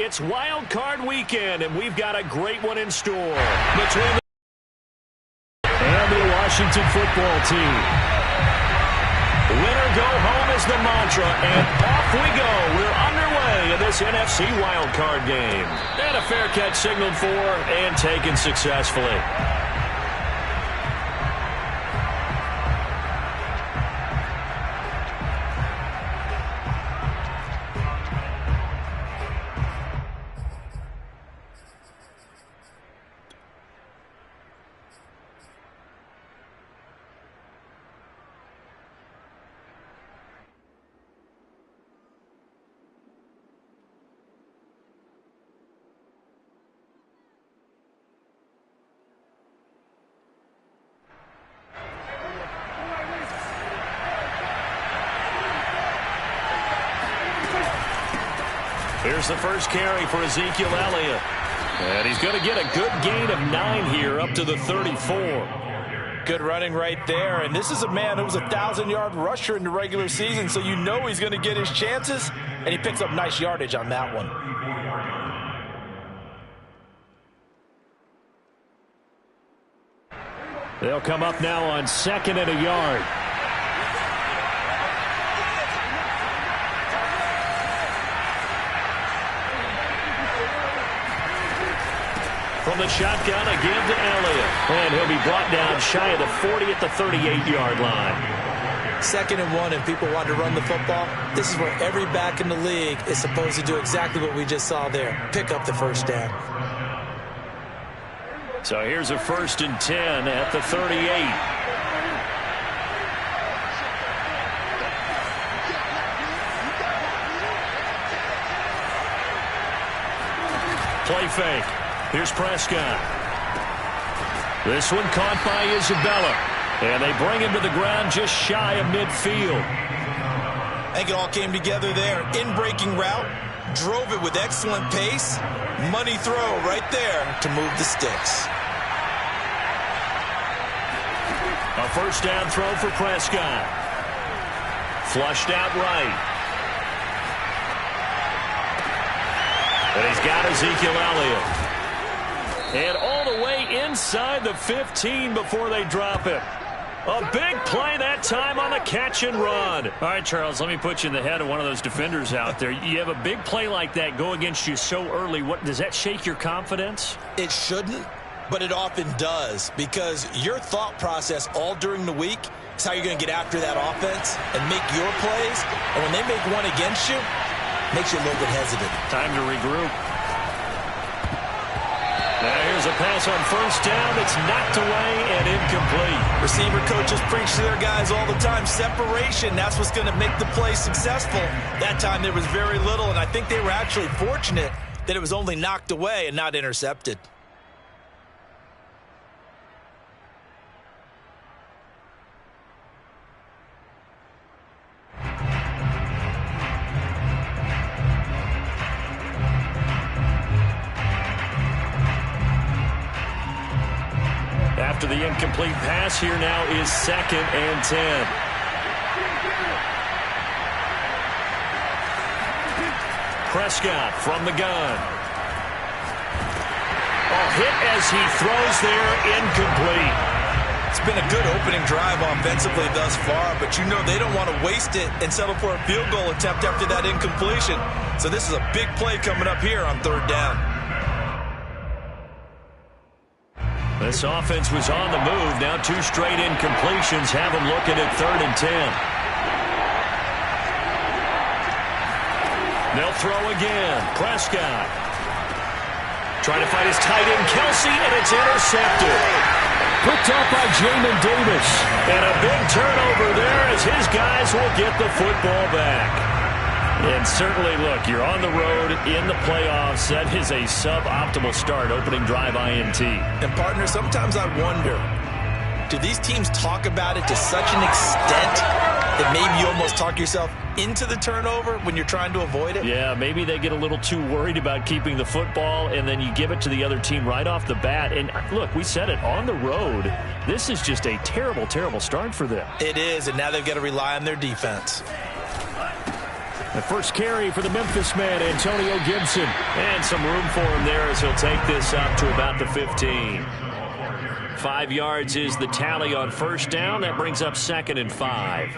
It's Wild Card Weekend, and we've got a great one in store between and the Washington football team. Winner go home is the mantra, and off we go. We're underway in this NFC Wild Card game. And a fair catch signaled for and taken successfully. Here's the first carry for Ezekiel Elliott. And he's going to get a good gain of 9 here, up to the 34. Good running right there. And this is a man who was a 1,000-yard rusher in the regular season, so you know he's going to get his chances. And he picks up nice yardage on that one. They'll come up now on 2nd and a yard. From the shotgun, a give to Elliott. And he'll be brought down shy of the 40 at the 38-yard line. 2nd and 1, and people want to run the football. This is where every back in the league is supposed to do exactly what we just saw there. Pick up the first down. So here's a 1st and 10 at the 38. Play fake. Here's Prescott. This one caught by Isabella. And they bring him to the ground just shy of midfield. I think it all came together there. In-breaking route. Drove it with excellent pace. Money throw right there to move the sticks. A first down throw for Prescott. Flushed out right. And he's got Ezekiel Elliott. And all the way inside the 15 before they drop it. A big play that time on the catch and run. All right, Charles, let me put you in the head of one of those defenders out there. You have a big play like that go against you so early. What does that shake your confidence? It shouldn't, but it often does, because your thought process all during the week is how you're going to get after that offense and make your plays. And when they make one against you, it makes you a little bit hesitant. Time to regroup. Now here's a pass on first down. It's knocked away and incomplete. Receiver coaches preach to their guys all the time. Separation, that's what's going to make the play successful. That time there was very little, and I think they were actually fortunate that it was only knocked away and not intercepted. After the incomplete pass, here now is 2nd and 10. Prescott from the gun. Hit as he throws there, incomplete. It's been a good opening drive offensively thus far, but you know they don't want to waste it and settle for a field goal attempt after that incompletion. So this is a big play coming up here on 3rd down. This offense was on the move. Now 2 straight incompletions have them looking at 3rd and 10. They'll throw again. Prescott trying to find his tight end, Kelsey, and it's intercepted. Picked up by Jamin Davis. And a big turnover there as his guys will get the football back. And certainly, look, you're on the road in the playoffs. That is a suboptimal start, opening drive INT. And, partner, sometimes I wonder, do these teams talk about it to such an extent that maybe you almost talk yourself into the turnover when you're trying to avoid it? Yeah, maybe they get a little too worried about keeping the football, and then you give it to the other team right off the bat. And, look, we said it, on the road, this is just a terrible, terrible start for them. It is, and now they've got to rely on their defense. The first carry for the Memphis man, Antonio Gibson. And some room for him there as he'll take this up to about the 15. 5 yards is the tally on first down. That brings up 2nd and 5.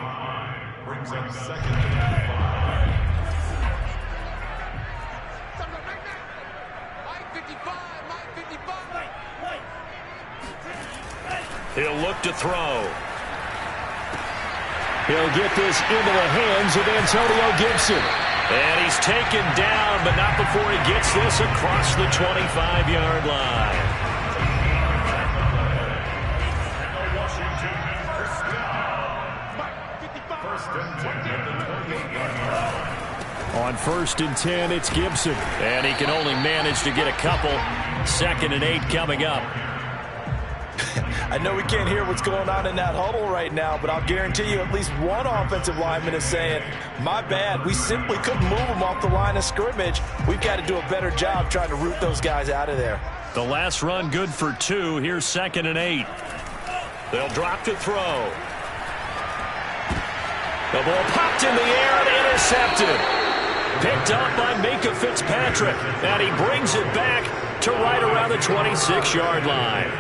Brings up 2nd and 5. He'll look to throw. He'll get this into the hands of Antonio Gibson. And he's taken down, but not before he gets this across the 25-yard line. On 1st and 10, it's Gibson. And he can only manage to get a couple. 2nd and 8 coming up. I know we can't hear what's going on in that huddle right now, but I'll guarantee you at least one offensive lineman is saying, my bad, we simply couldn't move them off the line of scrimmage. We've got to do a better job trying to root those guys out of there. The last run good for 2. Here's 2nd and 8. They'll drop to throw. The ball popped in the air and intercepted. Picked up by Minkah Fitzpatrick. And he brings it back to right around the 26-yard line.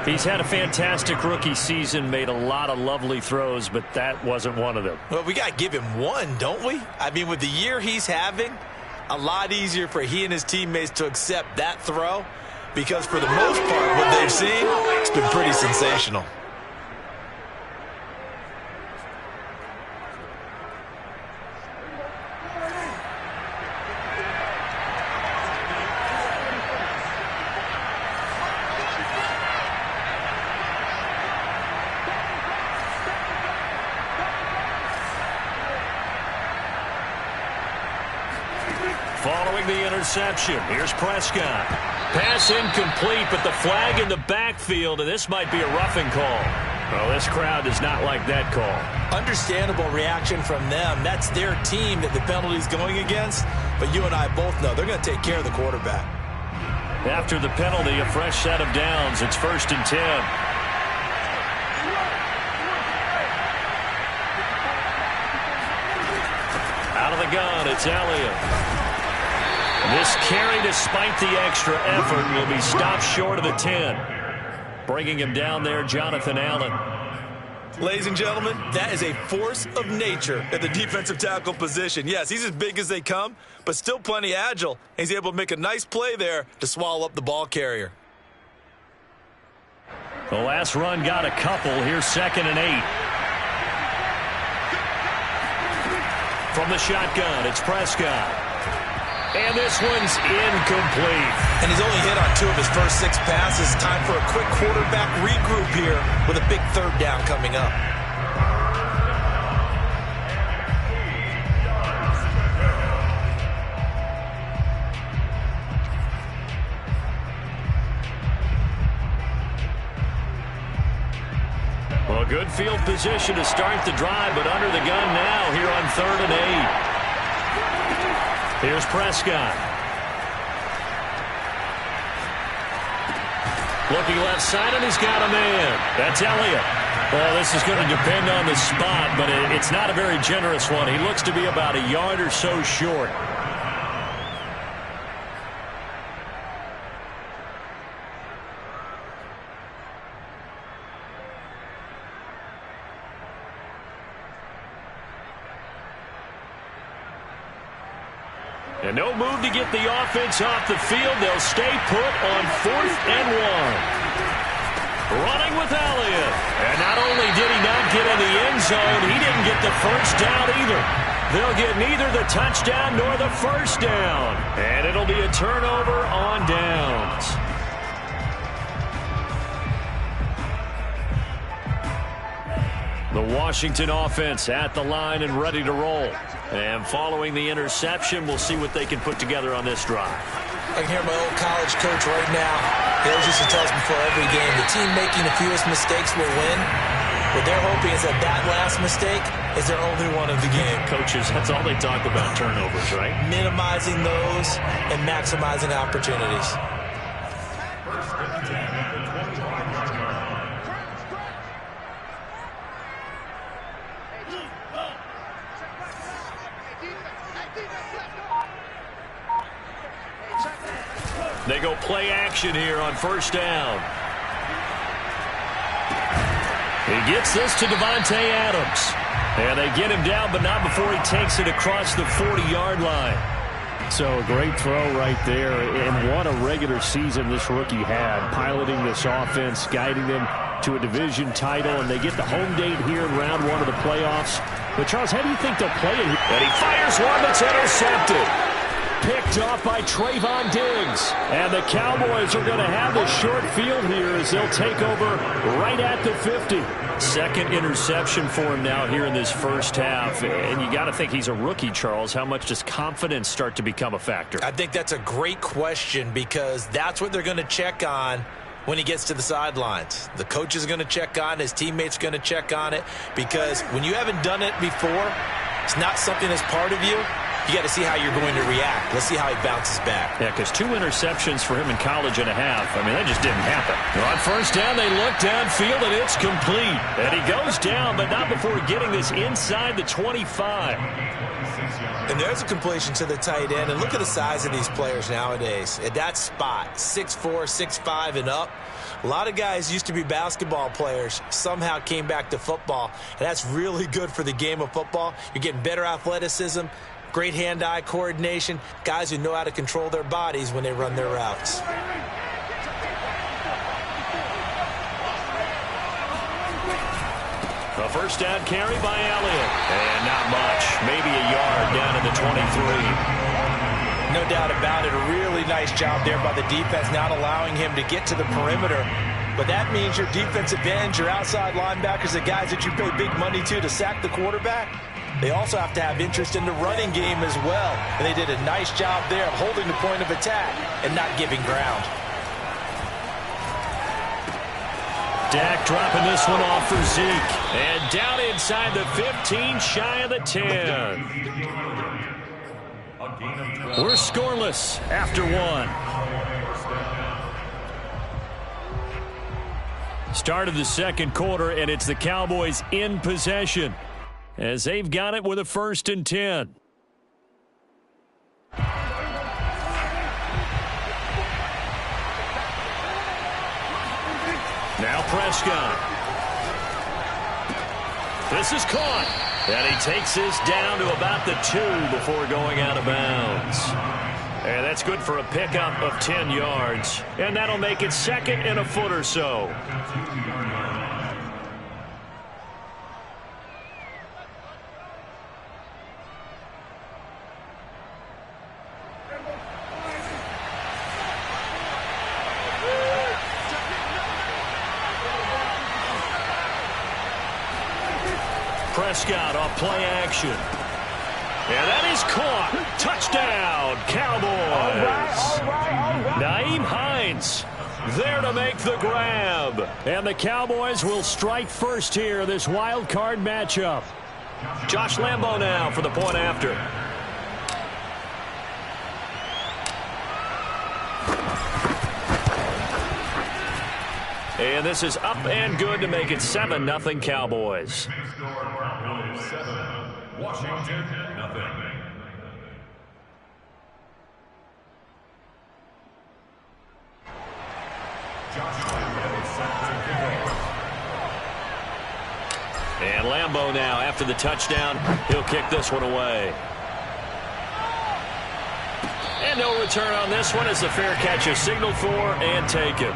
He's had a fantastic rookie season, made a lot of lovely throws, but that wasn't one of them. Well, we got to give him one, don't we? I mean, with the year he's having, a lot easier for he and his teammates to accept that throw because for the most part, what they've seen, it's been pretty sensational. Following the interception, here's Prescott. Pass incomplete, but the flag in the backfield, and this might be a roughing call. Well, this crowd does not like that call. Understandable reaction from them. That's their team that the penalty's going against, but you and I both know they're going to take care of the quarterback. After the penalty, a fresh set of downs. It's 1st and 10. Out of the gun, it's Elliott. This carry, despite the extra effort, will be stopped short of the 10. Bringing him down there, Jonathan Allen. Ladies and gentlemen, that is a force of nature at the defensive tackle position. Yes, he's as big as they come, but still plenty agile. He's able to make a nice play there to swallow up the ball carrier. The last run got a couple. Here's 2nd and 8. From the shotgun, it's Prescott. And this one's incomplete. And he's only hit on 2 of his first 6 passes. Time for a quick quarterback regroup here with a big 3rd down coming up. Well, a good field position to start the drive, but under the gun now here on 3rd and 8. Here's Prescott. Looking left side, and he's got a man. That's Elliott. Well, this is going to depend on the spot, but it's not a very generous one. He looks to be about a yard or so short. And no move to get the offense off the field. They'll stay put on 4th and 1. Running with Elliott. And not only did he not get in the end zone, he didn't get the first down either. They'll get neither the touchdown nor the first down. And it'll be a turnover on downs. The Washington offense at the line and ready to roll. And following the interception, we'll see what they can put together on this drive. I can hear my old college coach right now. He always used to tell us before every game, the team making the fewest mistakes will win. What they're hoping is that that last mistake is their only one of the game. Coaches, that's all they talk about, turnovers, right? Minimizing those and maximizing opportunities. They go play action here on first down. He gets this to Davante Adams. And they get him down, but not before he takes it across the 40-yard line. So a great throw right there, and what a regular season this rookie had, piloting this offense, guiding them to a division title, and they get the home date here in round one of the playoffs. But, Charles, how do you think they'll play it? And he fires one that's intercepted. Picked off by Trayvon Diggs. And the Cowboys are going to have the short field here as they'll take over right at the 50. Second interception for him now here in this first half. And you got to think he's a rookie, Charles. How much does confidence start to become a factor? I think that's a great question because that's what they're going to check on when he gets to the sidelines. The coach is going to check on it. His teammates are going to check on it because when you haven't done it before, it's not something that's part of you. You got to see how you're going to react. Let's see how he bounces back. Yeah, because 2 interceptions for him in college and a half. I mean, that just didn't happen. On first down, they look downfield, and it's complete. And he goes down, but not before getting this inside the 25. And there's a completion to the tight end. And look at the size of these players nowadays. At that spot, 6'4", 6'5", and up. A lot of guys used to be basketball players, somehow came back to football. And that's really good for the game of football. You're getting better athleticism, great hand-eye coordination, guys who know how to control their bodies when they run their routes. A first down carry by Elliott. And not much. Maybe a yard down to the 23. No doubt about it. A really nice job there by the defense, not allowing him to get to the perimeter. But that means your defensive ends, your outside linebackers, the guys that you pay big money to sack the quarterback, they also have to have interest in the running game as well. And they did a nice job there of holding the point of attack and not giving ground. Dak dropping this one off for Zeke. And down inside the 15, shy of the 10. We're scoreless after one. Start of the second quarter, and it's the Cowboys in possession as they've got it with a 1st and 10. Now Prescott. This is caught. And he takes this down to about the 2 before going out of bounds. And that's good for a pickup of 10 yards. And that'll make it 2nd and a foot or so. Prescott off play action. And that is caught. Touchdown, Cowboys. Nyheim Hines there to make the grab. And the Cowboys will strike first here, this wild card matchup. Josh Lambo now for the point after. And this is up and good to make it 7-0 Cowboys. Washington, nothing. And Lambo now, after the touchdown, he'll kick this one away. And no return on this one as the fair catch is signaled for and taken.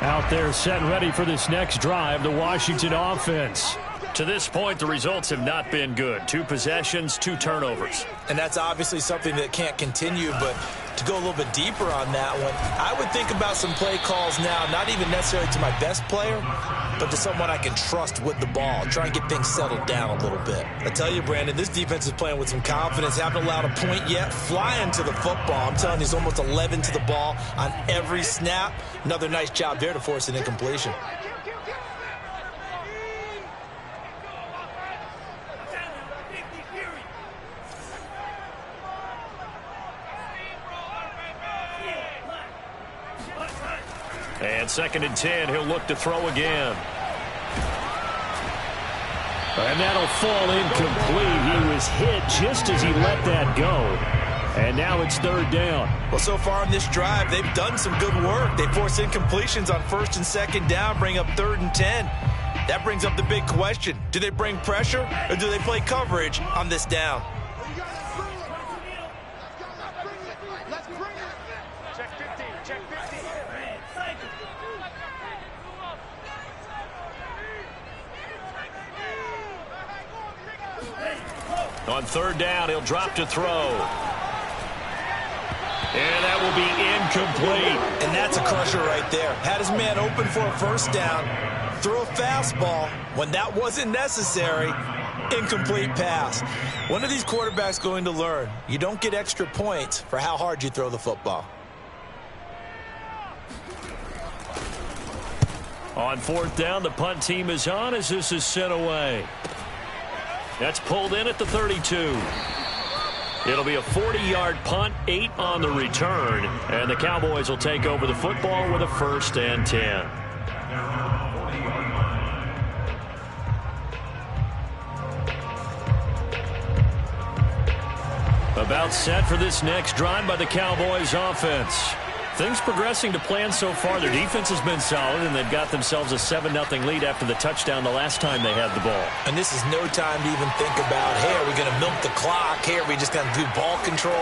Out there set and ready for this next drive, the Washington offense. To this point, the results have not been good. 2 possessions, 2 turnovers. And that's obviously something that can't continue, but to go a little bit deeper on that one, I would think about some play calls now, not even necessarily to my best player, but to someone I can trust with the ball. Try and get things settled down a little bit. I tell you, Brandon, this defense is playing with some confidence. Haven't allowed a point yet. Flying to the football. I'm telling you, he's almost 11 to the ball on every snap. Another nice job there to force an incompletion. And 2nd and 10, he'll look to throw again. And that'll fall incomplete. He was hit just as he let that go. And now it's third down. Well, so far in this drive, they've done some good work. They force incompletions on first and second down, bring up 3rd and 10. That brings up the big question. Do they bring pressure or do they play coverage on this down? On third down, he'll drop to throw. And that will be incomplete. And that's a crusher right there. Had his man open for a first down. Throw a fastball when that wasn't necessary. Incomplete pass. When are these quarterbacks going to learn? You don't get extra points for how hard you throw the football. On fourth down, the punt team is on as this is sent away. That's pulled in at the 32. It'll be a 40-yard punt, 8 on the return, and the Cowboys will take over the football with a 1st and 10. About set for this next drive by the Cowboys offense. Things progressing to plan so far. Their defense has been solid, and they've got themselves a 7-0 lead after the touchdown the last time they had the ball. And this is no time to even think about, hey, are we going to milk the clock? Hey, are we just going to do ball control?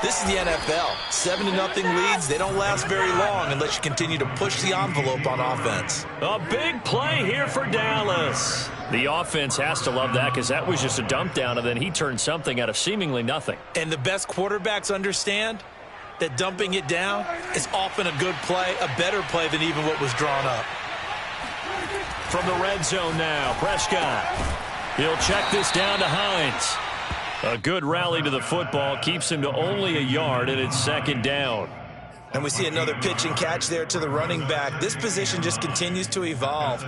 This is the NFL. 7-0 leads, they don't last very long unless you continue to push the envelope on offense. A big play here for Dallas. The offense has to love that because that was just a dump down, and then he turned something out of seemingly nothing. And the best quarterbacks understand that dumping it down is often a good play, a better play than even what was drawn up. From the red zone now, Prescott. He'll check this down to Hines. A good rally to the football keeps him to only a yard, and it's 2nd down. And we see another pitch and catch there to the running back. This position just continues to evolve.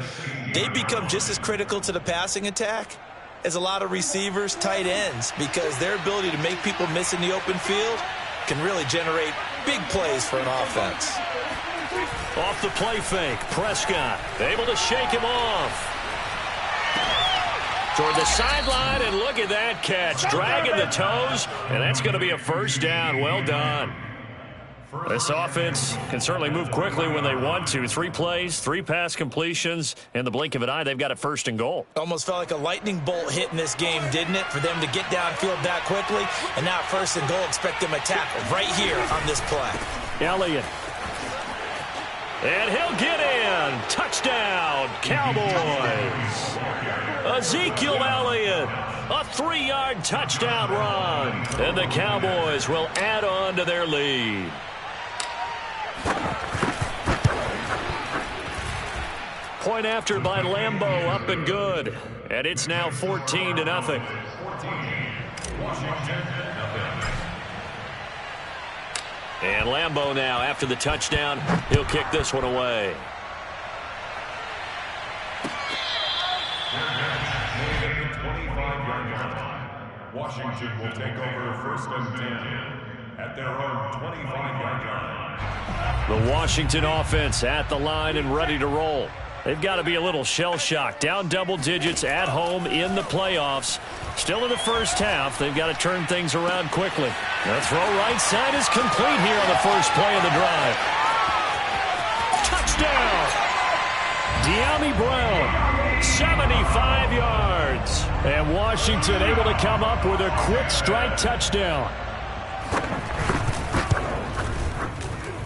They become just as critical to the passing attack as a lot of receivers, tight ends, because their ability to make people miss in the open field can really generate big plays for an offense. Off the play fake, Prescott able to shake him off. Toward the sideline, and look at that catch. Dragging the toes, and that's going to be a 1st down. Well done. This offense can certainly move quickly when they want to. 3 plays, 3 pass completions. In the blink of an eye, they've got a 1st and goal. Almost felt like a lightning bolt hit in this game, didn't it? For them to get downfield that quickly. And now 1st and goal, expect them to tackle right here on this play. Elliott. And he'll get in. Touchdown, Cowboys. Ezekiel Elliott. A 3-yard touchdown run. And the Cowboys will add on to their lead. Point after by Lambeau, up and good. And it's now 14-0. And Lambeau now, after the touchdown, he'll kick this one away. Washington will take over 1st and 10 at their own 25-yard line. The Washington offense at the line and ready to roll. They've got to be a little shell-shocked. Down double digits at home in the playoffs. Still in the first half. They've got to turn things around quickly. The throw right side is complete here on the first play of the drive. Touchdown! De'Ami Brown, 75 yards. And Washington able to come up with a quick strike touchdown.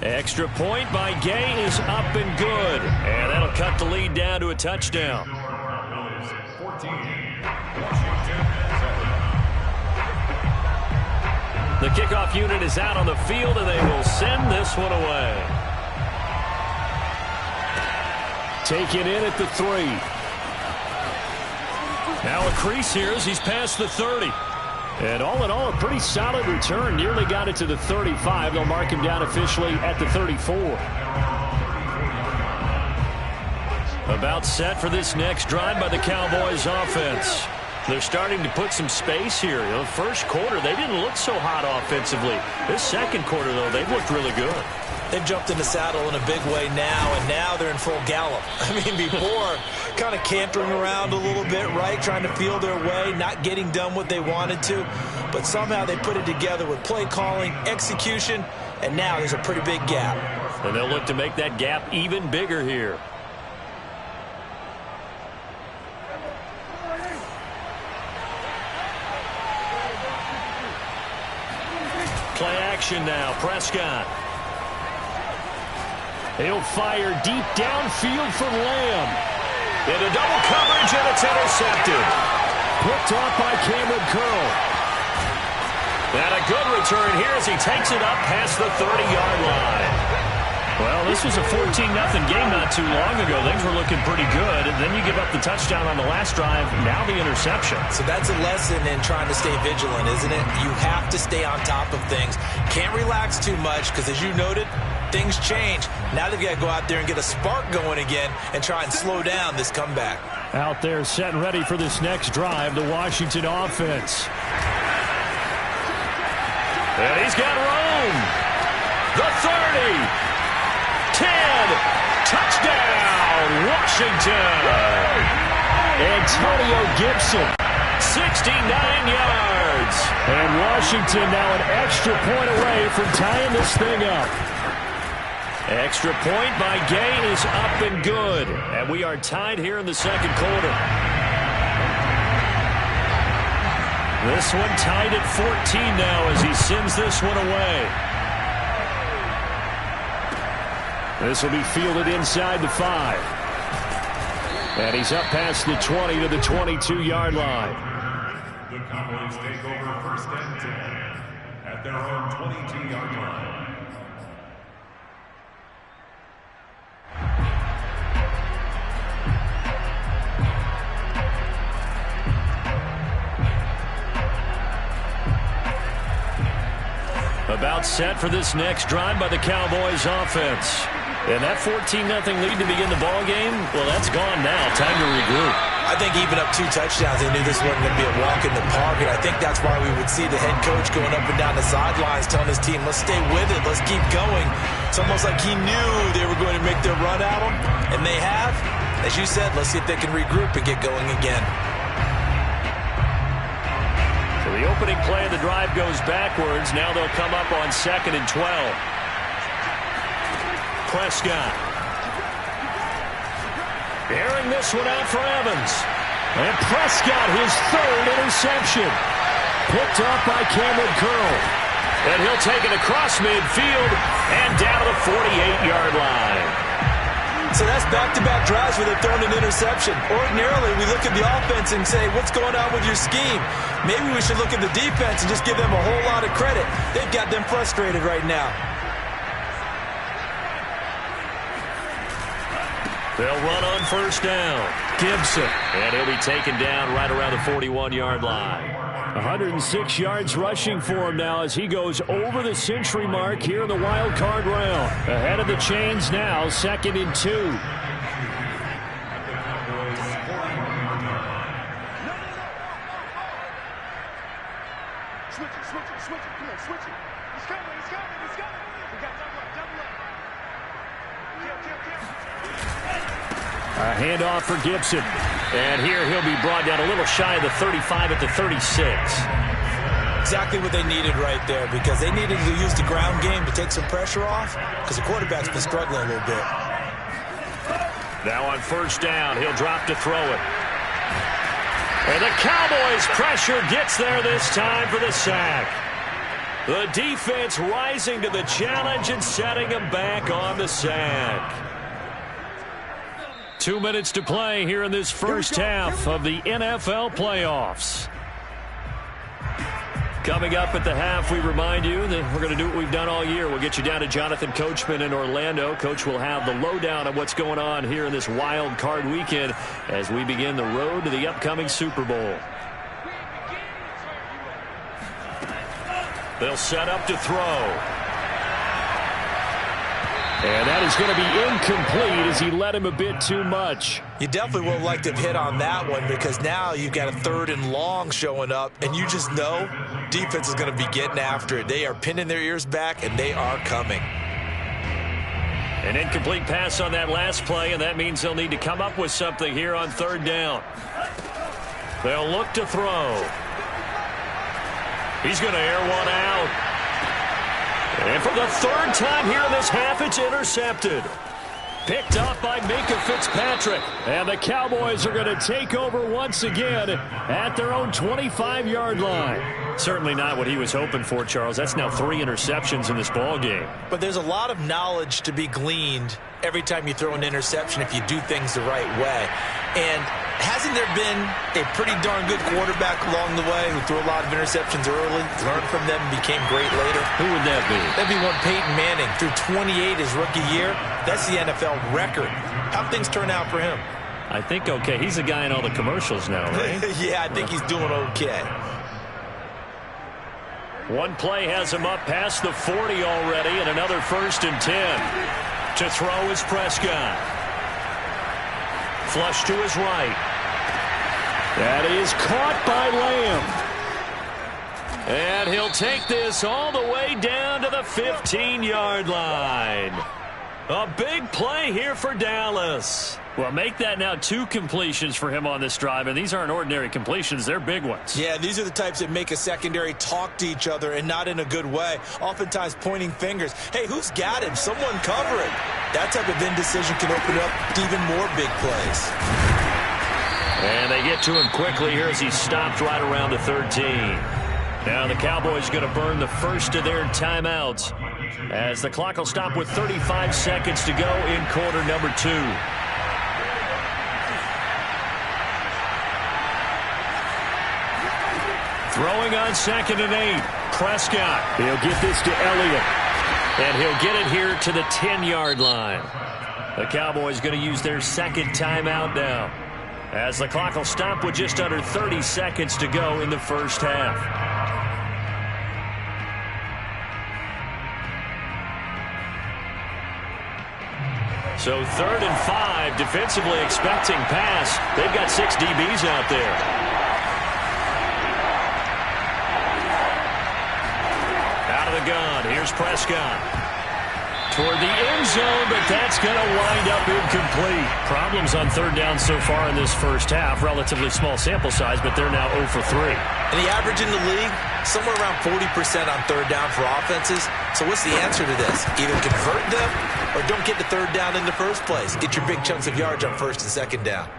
Extra point by Gay is up and good. And that'll cut the lead down to a touchdown. The kickoff unit is out on the field, and they will send this one away. Taken in at the 3. Now a crease here as he's past the 30. And all in all, a pretty solid return. Nearly got it to the 35. They'll mark him down officially at the 34. About set for this next drive by the Cowboys offense. They're starting to put some space here. You know, first quarter, they didn't look so hot offensively. This second quarter, though, they've looked really good. They've jumped in the saddle in a big way now, and now they're in full gallop. I mean, before, kind of cantering around a little bit, right, trying to feel their way, not getting done what they wanted to. But somehow they put it together with play calling, execution, and now there's a pretty big gap. And they'll look to make that gap even bigger here. Play action now. Prescott. He'll fire deep downfield for Lamb. Into double coverage, and it's intercepted. Picked off by Cameron Curl. And a good return here as he takes it up past the 30-yard line. Well, this was a 14-0 game not too long ago. Things were looking pretty good. And then you give up the touchdown on the last drive. Now the interception. So that's a lesson in trying to stay vigilant, isn't it? You have to stay on top of things. Can't relax too much because, as you noted, things change. Now they've got to go out there and get a spark going again and try and slow down this comeback. Out there set and ready for this next drive, the Washington offense. And he's got room. The 30. 10. Touchdown, Washington. Antonio Gibson. 69 yards. And Washington now an extra point away from tying this thing up. Extra point by Gay is up and good. And we are tied here in the second quarter. This one tied at 14 now as he sends this one away. This will be fielded inside the 5. And he's up past the 20 to the 22-yard line. The Cowboys take over first and 10 at their own 22-yard line. About set for this next drive by the Cowboys offense. And that 14-0 lead to begin the ball game, well, that's gone now. Time to regroup. I think even up 2 touchdowns, they knew this wasn't going to be a walk in the park, and I think that's why we would see the head coach going up and down the sidelines telling his team, let's stay with it, let's keep going. It's almost like he knew they were going to make their run at him, and they have. As you said, let's see if they can regroup and get going again. So the opening play of the drive goes backwards. Now they'll come up on 2nd and 12. Prescott. Airing this one out for Evans. And Prescott, his 3rd interception. Picked off by Cameron Curl. And he'll take it across midfield and down to the 48-yard line. So that's back-to-back drives where they're throwing an interception. Ordinarily, we look at the offense and say, what's going on with your scheme? Maybe we should look at the defense and just give them a whole lot of credit. They've got them frustrated right now. They'll run on first down. Gibson. And he'll be taken down right around the 41-yard line. 106 yards rushing for him now as he goes over the century mark here in the wild card round. Ahead of the chains now, 2nd and 2. Switch it. Come on, switch it. He's coming. We got double up. A handoff for Gibson. And here he'll be brought down a little shy of the 35 at the 36. Exactly what they needed right there, because they needed to use the ground game to take some pressure off, because the quarterback's been struggling a little bit. Now on first down, he'll drop to throw it. And the Cowboys pressure gets there this time for the sack. The defense rising to the challenge and setting him back on the sack. 2 minutes to play here in this first half of the NFL playoffs. Coming up at the half, we remind you that we're going to do what we've done all year. We'll get you down to Jonathan Coachman in Orlando. Coach will have the lowdown of what's going on here in this wild card weekend as we begin the road to the upcoming Super Bowl. They'll set up to throw. And that is going to be incomplete as he led him a bit too much. You definitely would have liked to have hit on that one because now you've got a 3rd and long showing up, and you just know defense is going to be getting after it. They are pinning their ears back, and they are coming. An incomplete pass on that last play, and that means they'll need to come up with something here on 3rd down. They'll look to throw. He's going to air one out. And for the 3rd time here in this half, it's intercepted. Picked up by Minka Fitzpatrick. And the Cowboys are going to take over once again at their own 25-yard line. Certainly not what he was hoping for, Charles. That's now 3 interceptions in this ball game. But there's a lot of knowledge to be gleaned every time you throw an interception if you do things the right way. And hasn't there been a pretty darn good quarterback along the way who threw a lot of interceptions early, learned from them, and became great later? Who would that be? That'd be one Peyton Manning. Threw 28 his rookie year. That's the NFL record. How'd things turn out for him? I think okay. He's the guy in all the commercials now, right? Yeah, I think he's doing okay. One play has him up past the 40 already, and another 1st and 10. To throw is Prescott. Flush to his right. That is caught by Lamb. And he'll take this all the way down to the 15-yard line. A big play here for Dallas. Well, make that now 2 completions for him on this drive, and these aren't ordinary completions. They're big ones. Yeah, these are the types that make a secondary talk to each other and not in a good way, oftentimes pointing fingers. Hey, who's got him? Someone cover it. That type of indecision can open up to even more big plays. And they get to him quickly here as he stopped right around the 13. Now the Cowboys going to burn the first of their timeouts as the clock will stop with 35 seconds to go in quarter number 2. Throwing on 2nd and 8. Prescott. He'll get this to Elliott. And he'll get it here to the 10-yard line. The Cowboys going to use their 2nd timeout now, as the clock will stop with just under 30 seconds to go in the first half. So 3rd and 5, defensively expecting pass. They've got 6 DBs out there. The gun. Here's Prescott toward the end zone, but that's going to wind up incomplete. Problems on 3rd down so far in this first half. Relatively small sample size, but they're now 0 for 3. And the average in the league, somewhere around 40% on 3rd down for offenses. So what's the answer to this? Either convert them or don't get the 3rd down in the first place. Get your big chunks of yards on 1st and 2nd down.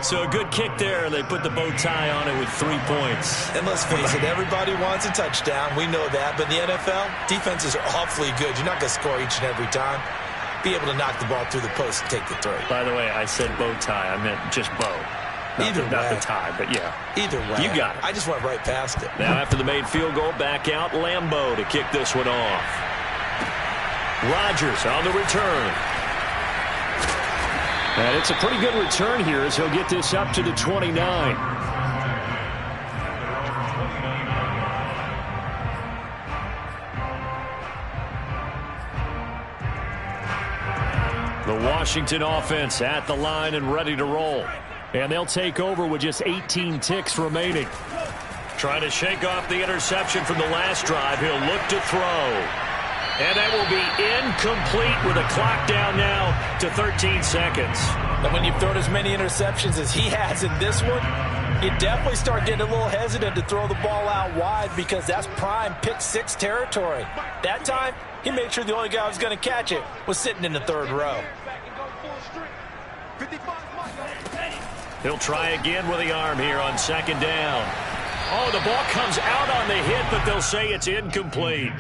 So a good kick there. They put the bow tie on it with 3 points. And let's face it, everybody wants a touchdown. We know that. But in the NFL, defenses are awfully good. You're not going to score each and every time. Be able to knock the ball through the post and take the throw. By the way, I said bow tie. I meant just bow. Not the tie, but yeah. Either way. You got it. I just went right past it. Now after the made field goal, back out Lambeau to kick this one off. Rodgers on the return. And it's a pretty good return here as he'll get this up to the 29. The Washington offense at the line and ready to roll. And they'll take over with just 18 ticks remaining. Trying to shake off the interception from the last drive. He'll look to throw. And that will be incomplete with a clock down now to 13 seconds. And when you've thrown as many interceptions as he has in this one, you definitely start getting a little hesitant to throw the ball out wide because that's prime pick 6 territory. That time, he made sure the only guy who was going to catch it was sitting in the 3rd row. He'll try again with the arm here on 2nd down. Oh, the ball comes out on the hit, but they'll say it's incomplete.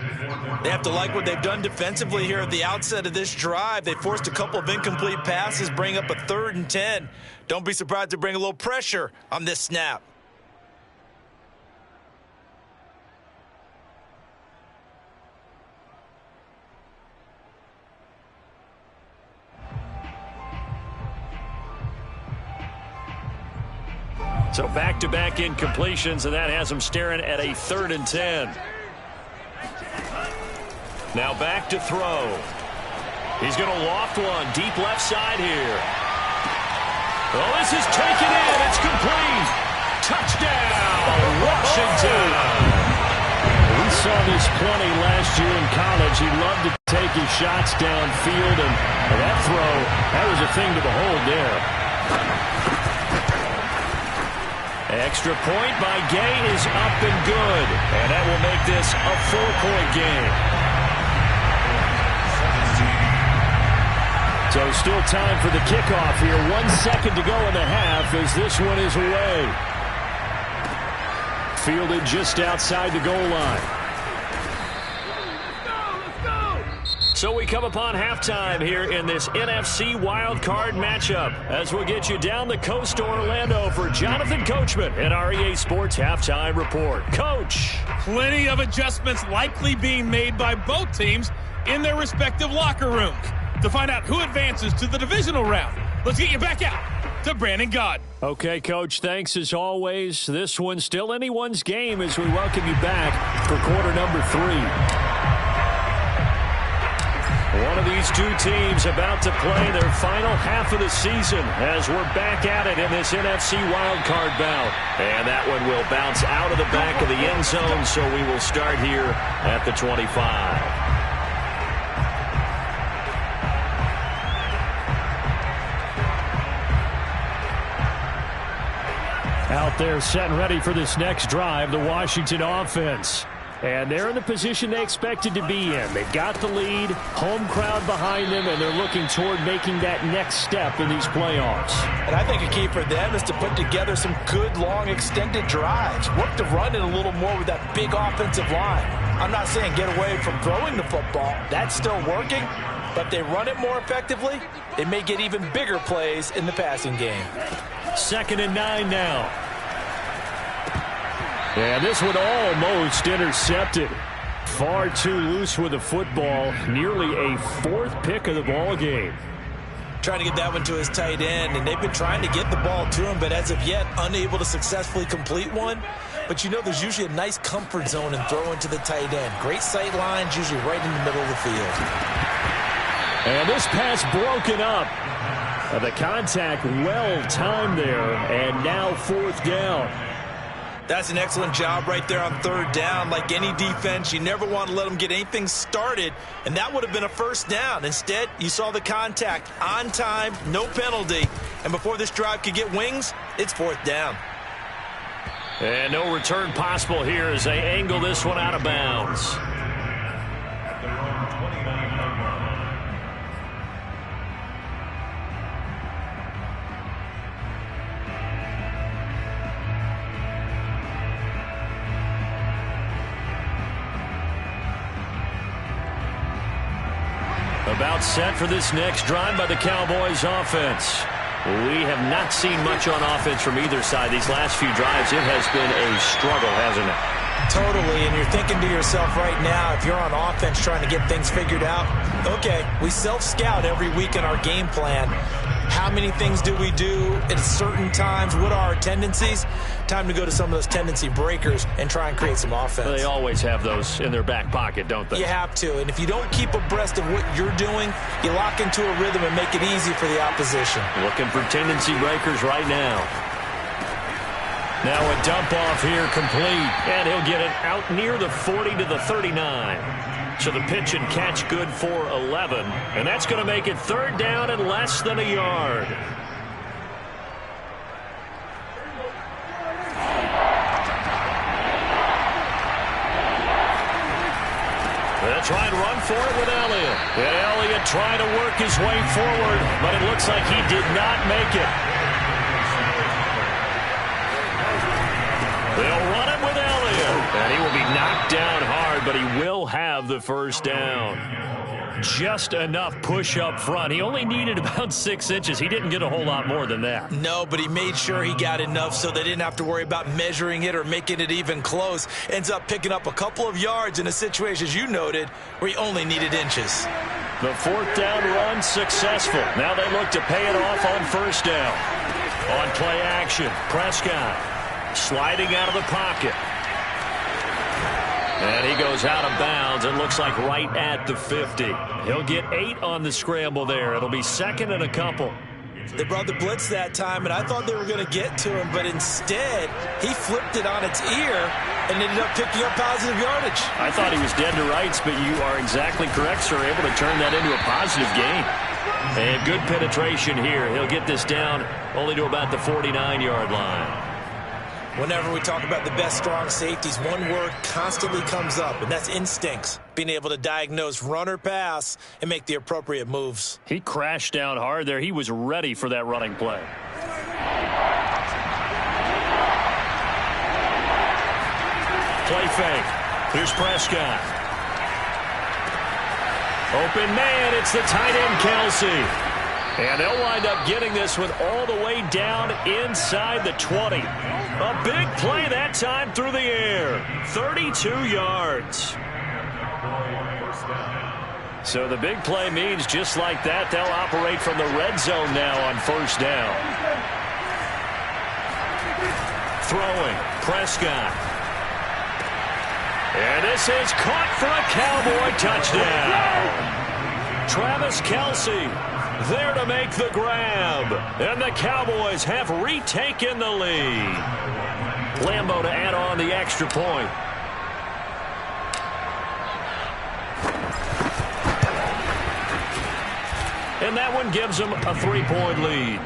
They have to like what they've done defensively here at the outset of this drive. They forced a couple of incomplete passes, bring up a 3rd and 10. Don't be surprised to bring a little pressure on this snap. So back-to-back incompletions, and that has them staring at a 3rd and 10. Now back to throw. He's going to loft one deep left side here. Well, this is taken in. It's complete. Touchdown, Washington. We saw this plenty last year in college. He loved to take his shots downfield, and that throw, that was a thing to behold there. Extra point by Gay is up and good, and that will make this a 4-point game. So still time for the kickoff here. 1 second to go in the half as this one is away. Fielded just outside the goal line. So we come upon halftime here in this NFC wildcard matchup as we'll get you down the coast to Orlando for Jonathan Coachman at our EA Sports Halftime Report. Coach. Plenty of adjustments likely being made by both teams in their respective locker rooms. To find out who advances to the divisional round, let's get you back out to Brandon Gaud. Okay, Coach, thanks as always. This one's still anyone's game as we welcome you back for quarter number 3. One of these two teams about to play their final half of the season as we're back at it in this NFC wildcard bout. And that one will bounce out of the back of the end zone, so we will start here at the 25. Out there set and ready for this next drive, the Washington offense. And they're in the position they expected to be in. They've got the lead, home crowd behind them, and they're looking toward making that next step in these playoffs. And I think a key for them is to put together some good, long, extended drives. Work to run it a little more with that big offensive line. I'm not saying get away from throwing the football. That's still working. But if they run it more effectively, they may get even bigger plays in the passing game. 2nd and 9 now. And this one almost intercepted. Far too loose with the football. Nearly a 4th pick of the ball game. Trying to get that one to his tight end, and they've been trying to get the ball to him, but as of yet, unable to successfully complete one. But you know there's usually a nice comfort zone in throwing to the tight end. Great sight lines, usually right in the middle of the field. And this pass broken up. The contact well timed there, and now 4th down. That's an excellent job right there on 3rd down. Like any defense, you never want to let them get anything started, and that would have been a 1st down. Instead, you saw the contact on time, no penalty, and before this drive could get wings, it's 4th down. And no return possible here as they angle this one out of bounds. At their own 29-yard line. About set for this next drive by the Cowboys offense. We have not seen much on offense from either side. These last few drives, it has been a struggle, hasn't it? Totally, and you're thinking to yourself right now, if you're on offense trying to get things figured out, okay, we self-scout every week in our game plan. How many things do we do at certain times? What are our tendencies? Time to go to some of those tendency breakers and try and create some offense. They always have those in their back pocket, don't they? You have to, and if you don't keep abreast of what you're doing, you lock into a rhythm and make it easy for the opposition. Looking for tendency breakers right now. Now a dump off here complete, and he'll get it out near the 40 to the 39. So the pitch and catch good for 11, and that's going to make it 3rd down and less than a yard. They'll try and run for it with Elliott. And Elliott trying to work his way forward, but it looks like he did not make it. They'll run it with Elliott. And he will be knocked down hard, but he will have the 1st down. Just enough push up front. He only needed about 6 inches. He didn't get a whole lot more than that. No, but he made sure he got enough so they didn't have to worry about measuring it or making it even close. Ends up picking up a couple of yards in a situation, as you noted, where he only needed inches. The 4th down run successful. Now they look to pay it off on 1st down. On play action, Prescott sliding out of the pocket. And he goes out of bounds. It looks like right at the 50. He'll get 8 on the scramble there. It'll be second and a couple. They brought the blitz that time, and I thought they were going to get to him, but instead, he flipped it on its ear and ended up picking up positive yardage. I thought he was dead to rights, but you are exactly correct, sir. Able to turn that into a positive gain. And good penetration here. He'll get this down only to about the 49-yard line. Whenever we talk about the best strong safeties, one word constantly comes up, and that's instincts. Being able to diagnose run or pass and make the appropriate moves. He crashed down hard there. He was ready for that running play. Play fake. Here's Prescott. Open man. It's the tight end, Kelsey. And they'll wind up getting this with all the way down inside the 20. A big play that time through the air. 32 yards. So the big play means just like that, they'll operate from the red zone now on first down. Throwing, Prescott. And this is caught for a Cowboy touchdown. Travis Kelce there to make the grab. And the Cowboys have retaken the lead. Lambeau to add on the extra point. And that one gives them a 3-point lead.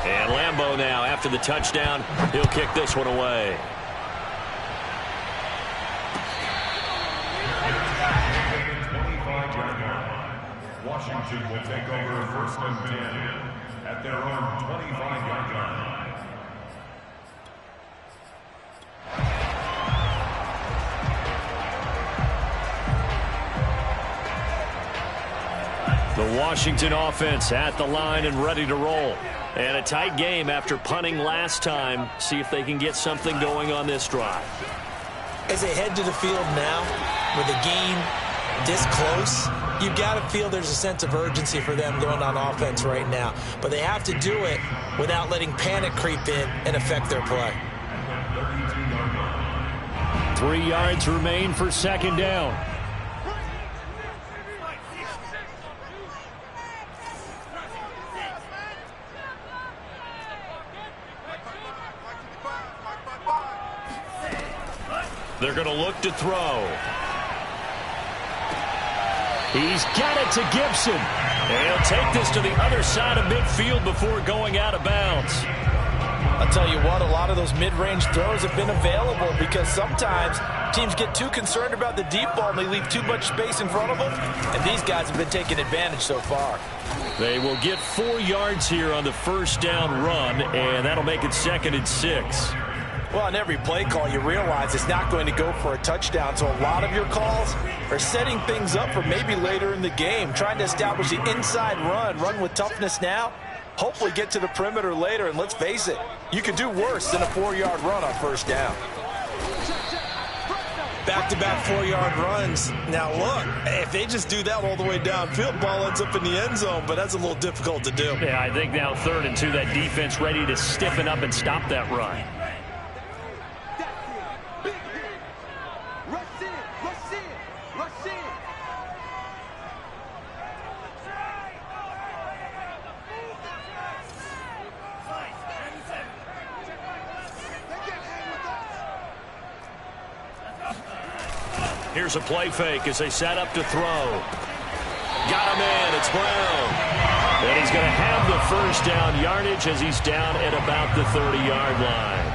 And Lambeau now, after the touchdown, he'll kick this one away. Washington will take over first and 10 at their own 25-yard line. The Washington offense at the line and ready to roll. And a tight game after punting last time. See if they can get something going on this drive. As they head to the field now, with the game this close, you've got to feel there's a sense of urgency for them going on offense right now. But they have to do it without letting panic creep in and affect their play. 3 yards remain for second down. They're going to look to throw. He's got it to Gibson. And he'll take this to the other side of midfield before going out of bounds. I'll tell you what, a lot of those mid-range throws have been available because sometimes teams get too concerned about the deep ball and they leave too much space in front of them, and these guys have been taking advantage so far. They will get 4 yards here on the first down run, and that'll make it 2nd and 6. Well, on every play call, you realize it's not going to go for a touchdown, so a lot of your calls are setting things up for maybe later in the game, trying to establish the inside run with toughness now, hopefully get to the perimeter later, and let's face it, you could do worse than a 4-yard run on first down. Back-to-back 4-yard runs. Now, look, if they just do that all the way downfield, ball ends up in the end zone, but that's a little difficult to do. Yeah, I think now 3rd and 2, that defense ready to stiffen up and stop that run. Here's a play fake as they set up to throw. Got him in. It's Brown. And he's going to have the first down yardage as he's down at about the 30-yard line.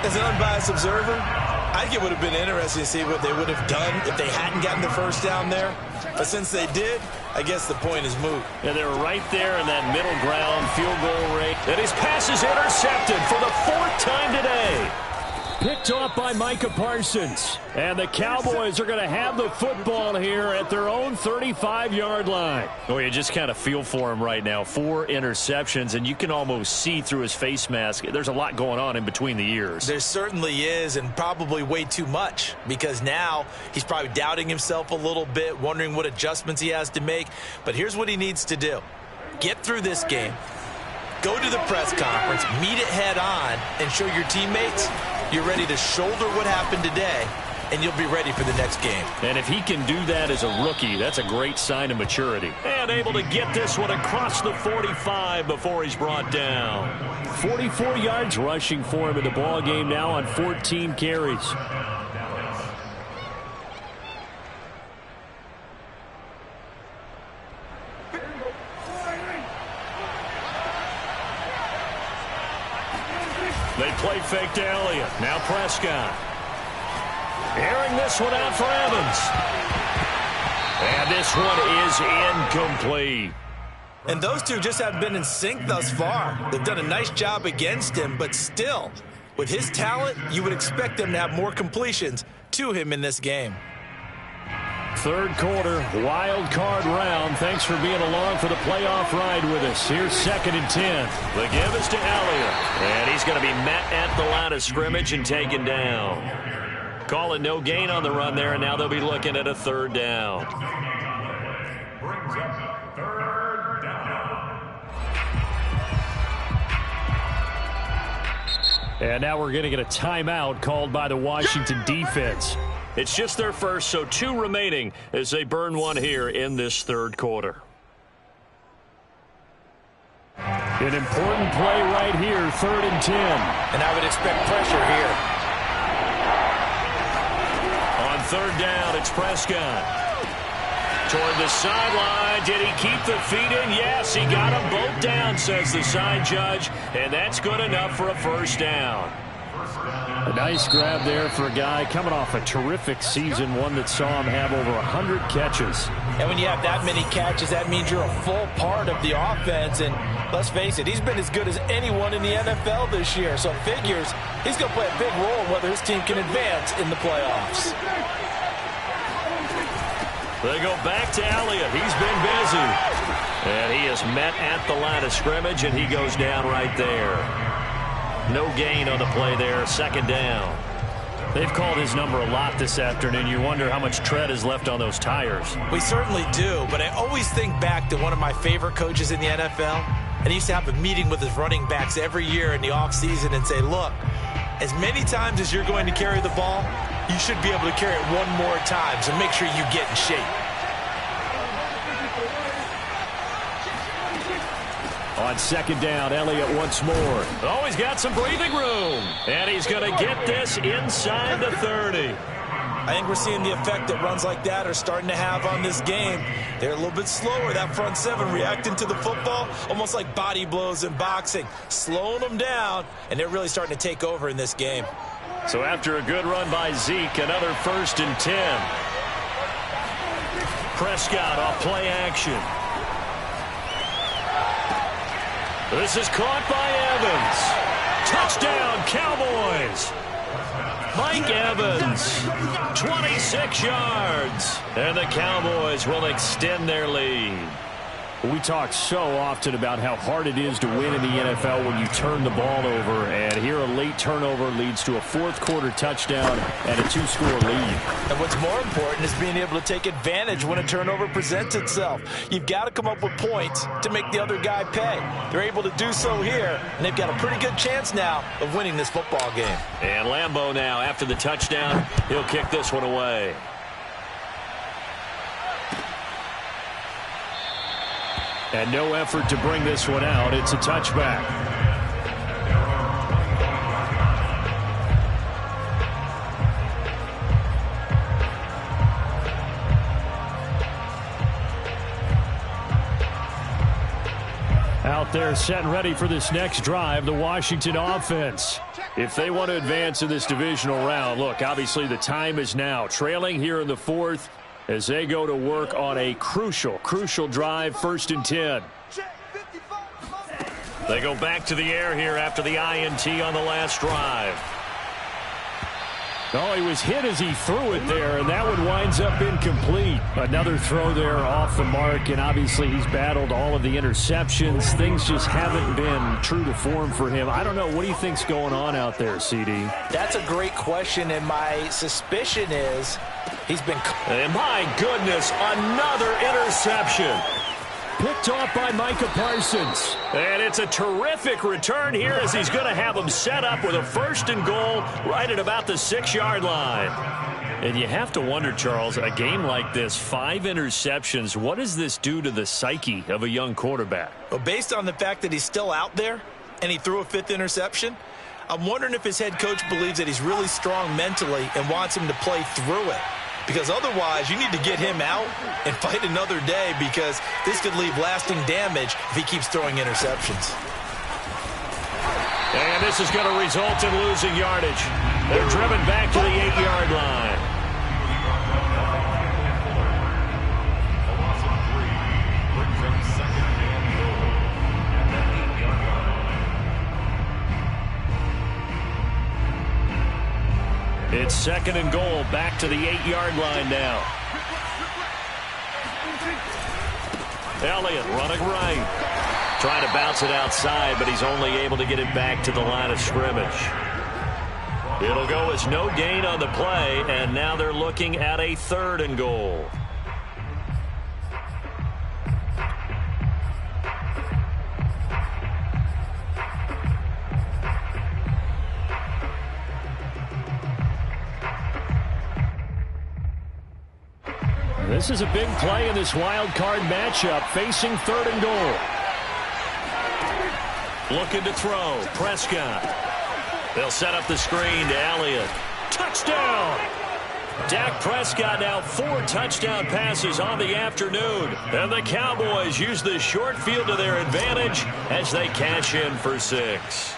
As an unbiased observer, I think it would have been interesting to see what they would have done if they hadn't gotten the first down there. But since they did, I guess the point is moot. And they're right there in that middle ground field goal range. And his pass is intercepted for the 4th time today. Picked off by Micah Parsons. And the Cowboys are going to have the football here at their own 35-yard line. Oh, you just kind of feel for him right now. 4 interceptions, and you can almost see through his face mask. There's a lot going on in between the ears. There certainly is, and probably way too much, because now he's probably doubting himself a little bit, wondering what adjustments he has to make. But here's what he needs to do. Get through this game. Go to the press conference, meet it head on, and show your teammates you're ready to shoulder what happened today, and you'll be ready for the next game. And if he can do that as a rookie, that's a great sign of maturity. And able to get this one across the 45 before he's brought down. 44 yards rushing for him in the ball game now on 14 carries. They play fake to Elliott. Now Prescott. Airing this one out for Evans. And this one is incomplete. And those two just haven't been in sync thus far. They've done a nice job against him, but still, with his talent, you would expect them to have more completions to him in this game. Third quarter, wild card round. Thanks for being along for the playoff ride with us. Here's 2nd and 10. The give is to Elliott. And he's going to be met at the line of scrimmage and taken down. Call it no gain on the run there, and now they'll be looking at a 3rd down. Brings up 3rd down. And now we're going to get a timeout called by the Washington defense. It's just their first, so 2 remaining as they burn one here in this 3rd quarter. An important play right here, 3rd and 10. And I would expect pressure here. On 3rd down, it's Prescott. Toward the sideline. Did he keep the feet in? Yes, he got them both down, says the side judge. And that's good enough for a 1st down. A nice grab there for a guy coming off a terrific season, one that saw him have over 100 catches. And when you have that many catches, that means you're a full part of the offense. And let's face it, he's been as good as anyone in the NFL this year. So it figures he's going to play a big role in whether his team can advance in the playoffs. They go back to Elliott. He's been busy. And he is met at the line of scrimmage, and he goes down right there. No gain on the play there, 2nd down. They've called his number a lot this afternoon. You wonder how much tread is left on those tires. We certainly do, but I always think back to one of my favorite coaches in the NFL. And he used to have a meeting with his running backs every year in the offseason and say, look, as many times as you're going to carry the ball, you should be able to carry it one more time, so make sure you get in shape. On 2nd down, Elliott once more. Oh, he's got some breathing room. And he's going to get this inside the 30. I think we're seeing the effect that runs like that are starting to have on this game. They're a little bit slower, that front 7, reacting to the football, almost like body blows in boxing, slowing them down, and they're really starting to take over in this game. So after a good run by Zeke, another 1st and 10. Prescott off play action. This is caught by Evans. Touchdown, Cowboys. Mike Evans, 26 yards. And the Cowboys will extend their lead. We talk so often about how hard it is to win in the NFL when you turn the ball over, and here a late turnover leads to a 4th quarter touchdown and a 2-score lead. And what's more important is being able to take advantage when a turnover presents itself. You've got to come up with points to make the other guy pay. They're able to do so here, and they've got a pretty good chance now of winning this football game. And Lambeau now, after the touchdown, he'll kick this one away. And no effort to bring this one out. It's a touchback. Out there set and ready for this next drive, the Washington offense. If they want to advance in this divisional round, look, obviously the time is now. Trailing here in the 4th as they go to work on a crucial drive, 1st and 10. They go back to the air here after the INT on the last drive. Oh, he was hit as he threw it there, and that one winds up incomplete. Another throw there off the mark, and obviously he's battled all of the interceptions. Things just haven't been true to form for him. I don't know. What do you think's going on out there, CD? That's a great question, and my suspicion is he's been... And my goodness, another interception. Picked off by Micah Parsons. And it's a terrific return here as he's going to have them set up with a 1st and goal right at about the 6-yard line. And you have to wonder, Charles, a game like this, 5 interceptions, what does this do to the psyche of a young quarterback? Well, based on the fact that he's still out there and he threw a 5th interception, I'm wondering if his head coach believes that he's really strong mentally and wants him to play through it. Because otherwise, you need to get him out and fight another day, because this could leave lasting damage if he keeps throwing interceptions. And this is going to result in losing yardage. They're driven back to the 8-yard line. It's 2nd and goal, back to the 8-yard line now. Elliott running right. Trying to bounce it outside, but he's only able to get it back to the line of scrimmage. It'll go as no gain on the play, and now they're looking at a 3rd and goal. This is a big play in this wild card matchup, facing 3rd and goal. Looking to throw, Prescott. They'll set up the screen to Elliott. Touchdown! Dak Prescott now 4 touchdown passes on the afternoon. And the Cowboys use the short field to their advantage as they cash in for 6.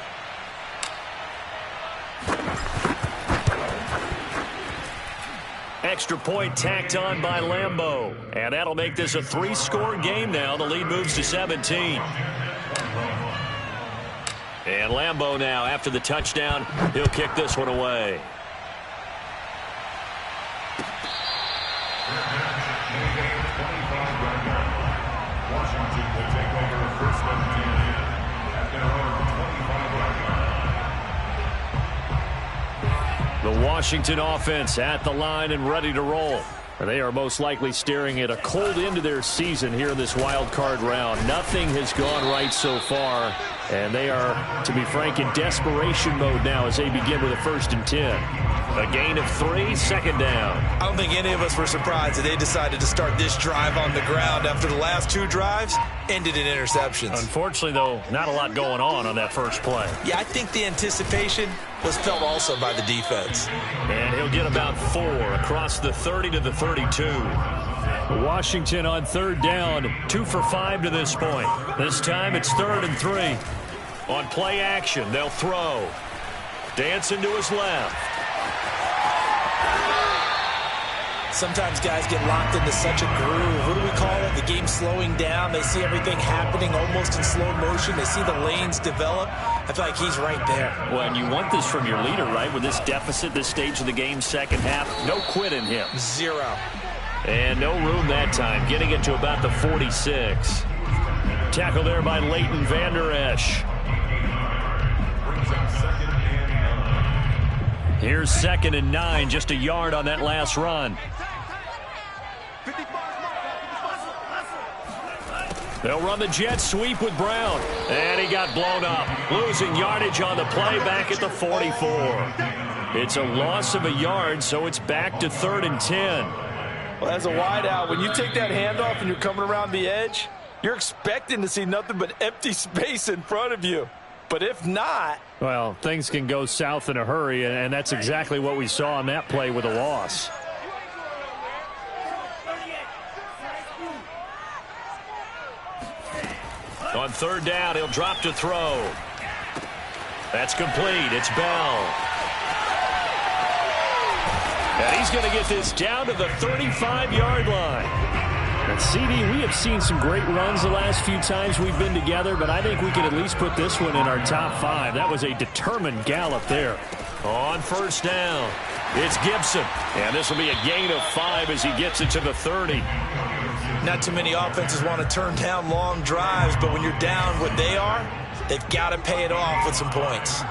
Extra point tacked on by Lambeau. And that'll make this a 3-score game now. The lead moves to 17. And Lambeau now, after the touchdown, he'll kick this one away. Washington will take over 1st and 10 at their own 25-yard line. The Washington offense at the line and ready to roll. They are most likely staring at a cold end to their season here in this wild card round. Nothing has gone right so far, and they are, to be frank, in desperation mode now as they begin with a 1st and 10. A gain of 3, 2nd down. I don't think any of us were surprised that they decided to start this drive on the ground after the last 2 drives ended in interceptions. Unfortunately, though, not a lot going on that first play. Yeah, I think the anticipation was felt also by the defense. And he'll get about 4 across the 30 to the 32. Washington on 3rd down, 2 for 5 to this point. This time it's 3rd and 3. On play action, they'll throw. Dancing to his left. Sometimes guys get locked into such a groove. What do we call it? The game slowing down. They see everything happening almost in slow motion. They see the lanes develop. I feel like he's right there. Well, and you want this from your leader, right? With this deficit, this stage of the game, 2nd half, no quit in him. 0. And no room that time, getting it to about the 46. Tackle there by Leighton Vander Esch. Here's 2nd and 9, just a yard on that last run. They'll run the jet sweep with Brown. And he got blown up. Losing yardage on the play back at the 44. It's a loss of a yard, so it's back to 3rd and 10. Well, as a wideout, when you take that handoff and you're coming around the edge, you're expecting to see nothing but empty space in front of you. But if not... Well, things can go south in a hurry, and that's exactly what we saw on that play with a loss. On 3rd down, he'll drop to throw. That's complete. It's Bell. And he's going to get this down to the 35-yard line. And CD, we have seen some great runs the last few times we've been together, but I think we can at least put this one in our top 5. That was a determined gallop there. On 1st down. It's Gibson. And this will be a gain of 5 as he gets it to the 30. Not too many offenses want to turn down long drives, but when you're down what they are, they've got to pay it off with some points.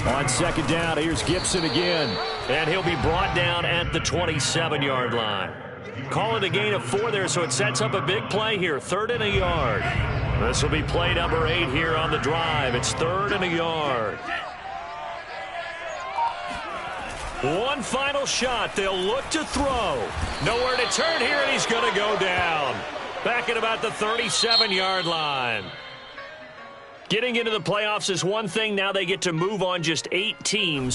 On second down, here's Gibson again. And he'll be brought down at the 27-yard line. Call it a gain of 4 there, so it sets up a big play here. 3rd and a yard. This will be play number 8 here on the drive. It's 3rd and a yard. One final shot. They'll look to throw. Nowhere to turn here, and he's going to go down. Back at about the 37-yard line. Getting into the playoffs is one thing. Now they get to move on just 8 teams